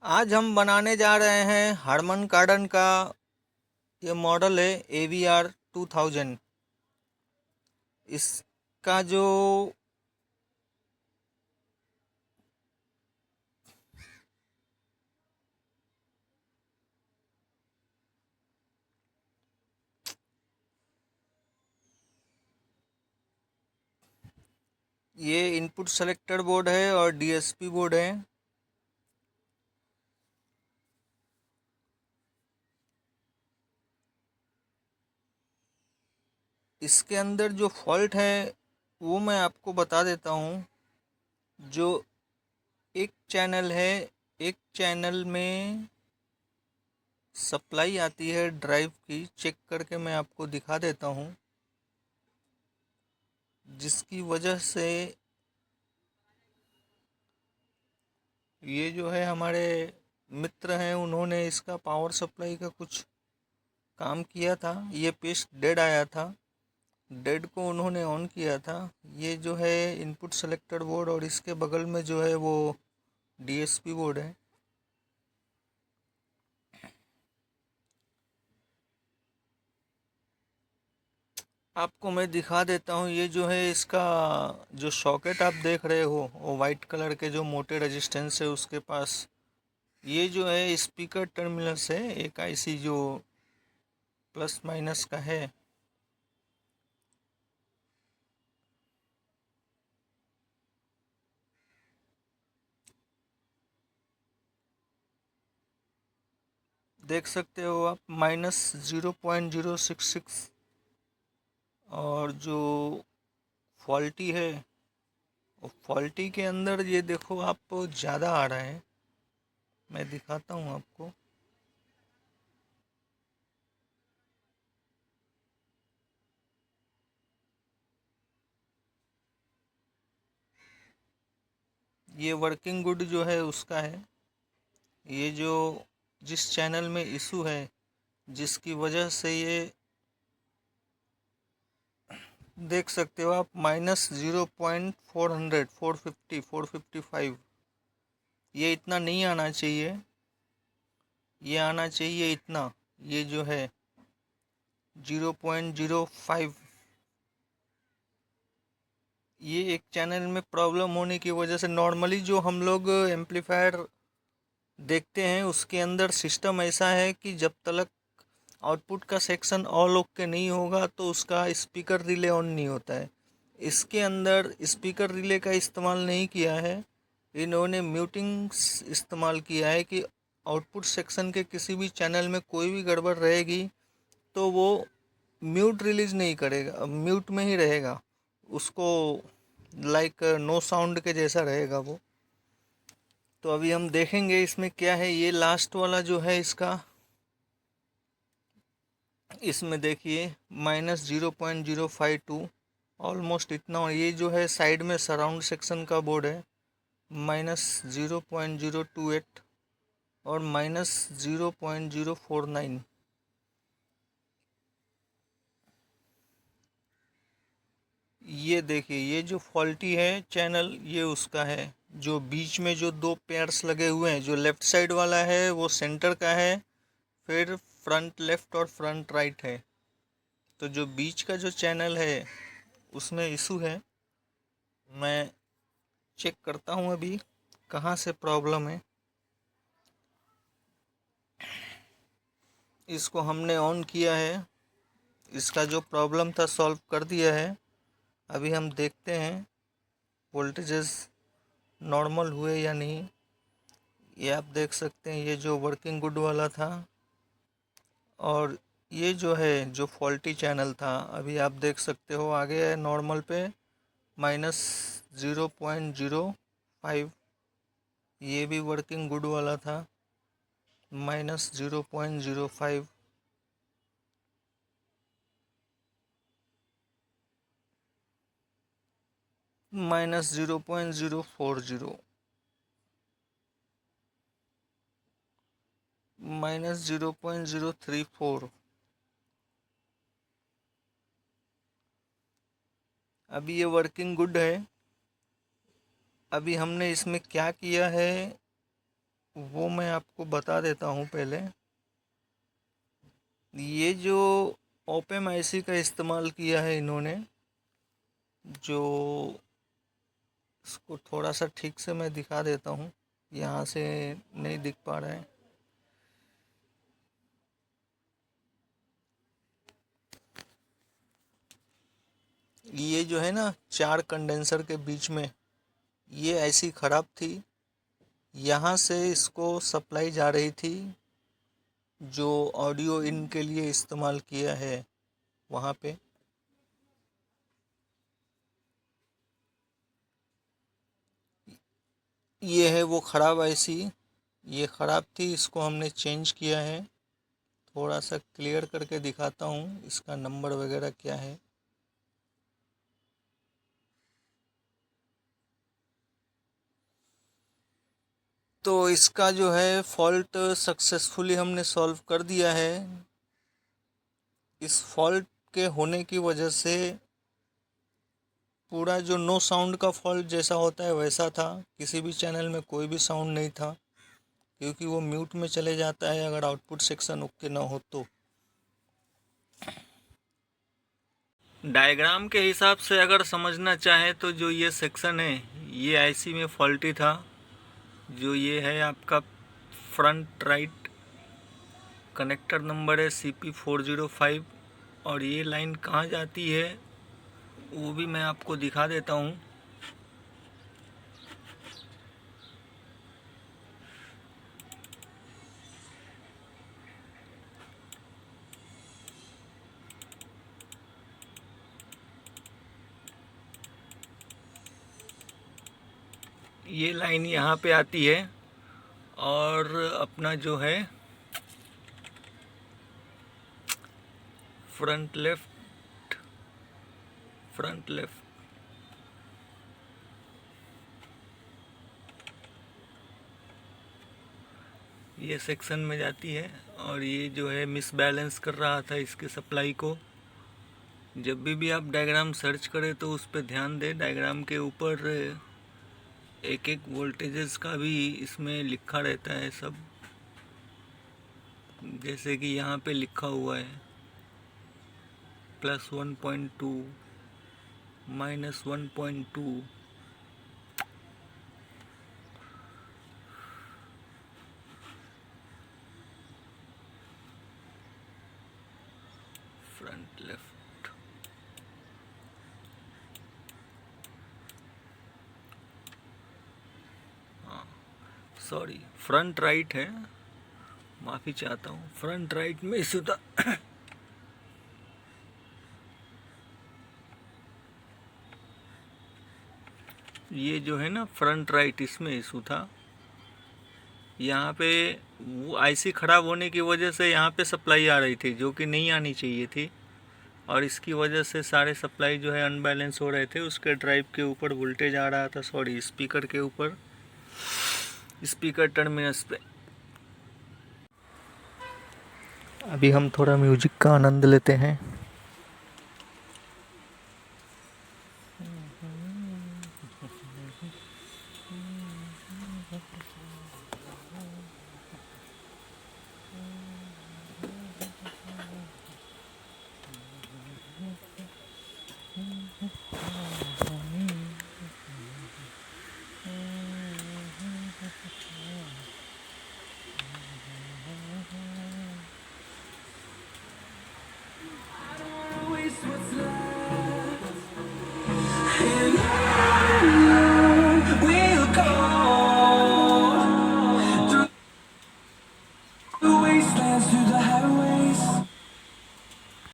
आज हम बनाने जा रहे हैं हरमन कार्डन का। ये मॉडल है AVR 2000। इसका जो ये इनपुट सेलेक्टर बोर्ड है और DSP बोर्ड है। इसके अंदर जो फॉल्ट है वो मैं आपको बता देता हूँ। जो एक चैनल है, एक चैनल में सप्लाई आती है ड्राइव की, चेक करके मैं आपको दिखा देता हूँ, जिसकी वजह से ये जो है हमारे मित्र हैं, उन्होंने इसका पावर सप्लाई का कुछ काम किया था। ये पेस्ट डेड आया था, डेड को उन्होंने ऑन किया था। ये जो है इनपुट सेलेक्टर बोर्ड और इसके बगल में जो है वो DSP बोर्ड है। आपको मैं दिखा देता हूँ। ये जो है इसका जो सॉकेट आप देख रहे हो, वो वाइट कलर के जो मोटे रेजिस्टेंस है उसके पास, ये जो है स्पीकर टर्मिनल्स है। एक IC जो प्लस माइनस का है। देख सकते हो आप, -0.066। और जो फॉल्टी है, फॉल्टी के अंदर ये देखो आप ज़्यादा आ रहा है। मैं दिखाता हूँ आपको। ये वर्किंग गुड जो है उसका है। ये जो जिस चैनल में इशू है, जिसकी वजह से ये देख सकते हो आप, -0.400, 450, 455, ये इतना नहीं आना चाहिए। ये आना चाहिए इतना, ये जो है 0.05। ये एक चैनल में प्रॉब्लम होने की वजह से, नॉर्मली जो हम लोग एम्पलीफायर देखते हैं उसके अंदर सिस्टम ऐसा है कि जब तक आउटपुट का सेक्शन ऑल ओके नहीं होगा तो उसका स्पीकर रिले ऑन नहीं होता है। इसके अंदर स्पीकर रिले का इस्तेमाल नहीं किया है, इन्होंने म्यूटिंग इस्तेमाल किया है कि आउटपुट सेक्शन के किसी भी चैनल में कोई भी गड़बड़ रहेगी तो वो म्यूट रिलीज नहीं करेगा, म्यूट में ही रहेगा। उसको लाइक नो साउंड के जैसा रहेगा वो। तो अभी हम देखेंगे इसमें क्या है। ये लास्ट वाला जो है इसका, इसमें देखिए -0.052, ऑलमोस्ट इतना। और ये जो है साइड में सराउंड सेक्शन का बोर्ड है, -0.028 और -0.049। ये देखिए, ये जो फॉल्टी है चैनल, ये उसका है। जो बीच में जो दो पेयर्स लगे हुए हैं, जो लेफ्ट साइड वाला है वो सेंटर का है, फिर फ्रंट लेफ्ट और फ्रंट राइट है। तो जो बीच का जो चैनल है उसमें इशू है। मैं चेक करता हूँ अभी कहाँ से प्रॉब्लम है। इसको हमने ऑन किया है, इसका जो प्रॉब्लम था सॉल्व कर दिया है। अभी हम देखते हैं वोल्टेजेस नॉर्मल हुए या नहीं। ये आप देख सकते हैं, ये जो वर्किंग गुड वाला था, और ये जो है जो फॉल्टी चैनल था, अभी आप देख सकते हो आगे है नॉर्मल पे -0.05। ये भी वर्किंग गुड वाला था, -0.05। -0.040, -0.034। अभी ये वर्किंग गुड है। अभी हमने इसमें क्या किया है, वो मैं आपको बता देता हूँ पहले। ये जो ओपेम आईसी का इस्तेमाल किया है इन्होंने, जो इसको थोड़ा सा ठीक से मैं दिखा देता हूँ, यहाँ से नहीं दिख पा रहा है। ये जो है ना 4 कंडेंसर के बीच में, ये ऐसी ख़राब थी। यहाँ से इसको सप्लाई जा रही थी जो ऑडियो इन के लिए इस्तेमाल किया है वहाँ पे। ये है वो ख़राब आईसी, ये ख़राब थी, इसको हमने चेंज किया है। थोड़ा सा क्लियर करके दिखाता हूँ इसका नंबर वगैरह क्या है। तो इसका जो है फॉल्ट सक्सेसफुली हमने सॉल्व कर दिया है। इस फॉल्ट के होने की वजह से पूरा जो नो साउंड का फॉल्ट जैसा होता है वैसा था, किसी भी चैनल में कोई भी साउंड नहीं था, क्योंकि वो म्यूट में चले जाता है अगर आउटपुट सेक्शन ओके ना हो तो। डायग्राम के हिसाब से अगर समझना चाहे तो जो ये सेक्शन है ये आईसी में फॉल्टी था। जो ये है आपका फ्रंट राइट कनेक्टर नंबर है CP405, और ये लाइन कहाँ जाती है वो भी मैं आपको दिखा देता हूँ। ये लाइन यहाँ पे आती है, और अपना जो है फ्रंट लेफ्ट ये सेक्शन में जाती है। और ये जो है मिस बैलेंस कर रहा था इसके सप्लाई को। जब भी आप डायग्राम सर्च करें तो उस पर ध्यान दें, डायग्राम के ऊपर एक एक वोल्टेजेस का भी इसमें लिखा रहता है सब। जैसे कि यहाँ पे लिखा हुआ है +1.2 -1.2। फ्रंट लेफ्ट, हाँ सॉरी फ्रंट राइट है, माफ़ी चाहता हूँ, फ्रंट राइट में इशू था। ये जो है ना फ्रंट राइट, इसमें इशू था। यहाँ पे वो आईसी ख़राब होने की वजह से यहाँ पे सप्लाई आ रही थी जो कि नहीं आनी चाहिए थी, और इसकी वजह से सारे सप्लाई जो है अनबैलेंस हो रहे थे। उसके ड्राइव के ऊपर वोल्टेज आ रहा था, सॉरी स्पीकर के ऊपर, स्पीकर टर्मिनल्स पे। अभी हम थोड़ा म्यूजिक का आनंद लेते हैं।